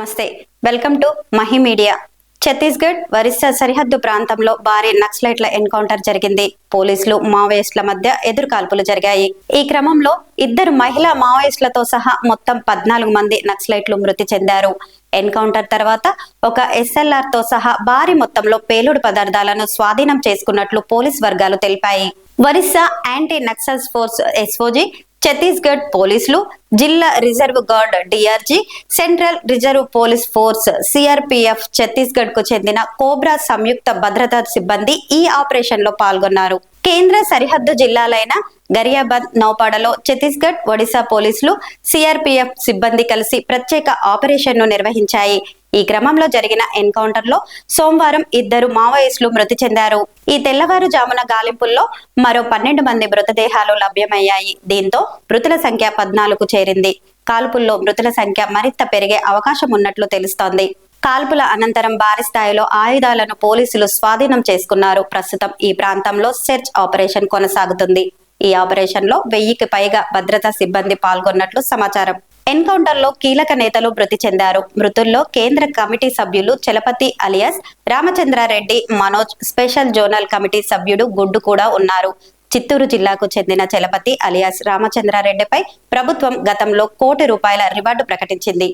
నమస్తే, welcome to Mahi media. Chhattisgarh Orissa సరిహద్దు ప్రాంతంలో భారీ నక్సలైట్ల ఎన్కౌంటర్ జరిగింది. పోలీసులు మావోయిస్టుల మధ్య ఎదురుకాల్పులు జరిగాయి. ఈ క్రమంలో 2 మహిళా మావోయిస్టులతో సహా మొత్తం 14 మంది నక్సలైట్లు మృతి చెందారు. ఎన్కౌంటర్ తర్వాత ఒక SLR తో సహా భారీ మొత్తంలో పేలుడు పదార్థాలను స్వాధీనం చేసుకున్నట్లు పోలీస్ వర్గాలు తెలిపాయి. Orissa anti Naxals force SOG, Chhattisgarh పోలీసులు, జిల్లా reserve guard DRG, central reserve police force CRPF, Chhattisgarh కు చెందిన కోబ్రా సంయుక్త భద్రతా సిబ్బంది ఈ ఆపరేషన్ లో పాల్గొన్నారు. కేంద్ర సరిహద్దు జిల్లాలైన గరియాబంద్, నౌపాడలో ఛత్తీస్గఢ్, ఒడిశా పోలీసులు, CRPF సిబ్బంది కలిసి ప్రత్యేక ఆపరేషన్ ను నిర్వహించాయి. ఈ క్రమంలో జరిగిన ఎన్కౌంటర్ లో సోమవారం 2 మావోయిస్టులు మృతి చెందారు. ఈ తెల్లవారుజామున గాలింపుల్లో మరో 12 మంది మృతదేహాలు లభ్యమయ్యాయి. దీంతో మృతుల సంఖ్య 14కు చేరింది. కాల్పుల్లో మృతుల సంఖ్య మరింత పెరిగే అవకాశం ఉన్నట్లు తెలుస్తోంది. కాల్పుల అనంతరం భారీ స్థాయిలో ఆయుధాలను పోలీసులు స్వాధీనం చేసుకున్నారు. ప్రస్తుతం ఈ ప్రాంతంలో సెర్చ్ ఆపరేషన్ కొనసాగుతుంది. ఈ ఆపరేషన్ లో 1000కి పైగా భద్రతా సిబ్బంది పాల్గొన్నట్లు సమాచారం. ఎన్కౌంటర్ లో కీలక నేతలు మృతి చెందారు. మృతుల్లో కేంద్ర కమిటీ సభ్యులు Chalapathi alias Ramachandra Reddy, Manoj, special zonal committee సభ్యుడు గుడ్డు కూడా ఉన్నారు. చిత్తూరు జిల్లాకు చెందిన చలపతి అలియాస్ రామచంద్రారెడ్డిపై ప్రభుత్వం గతంలో ₹1 కోటి రివార్డు ప్రకటించింది.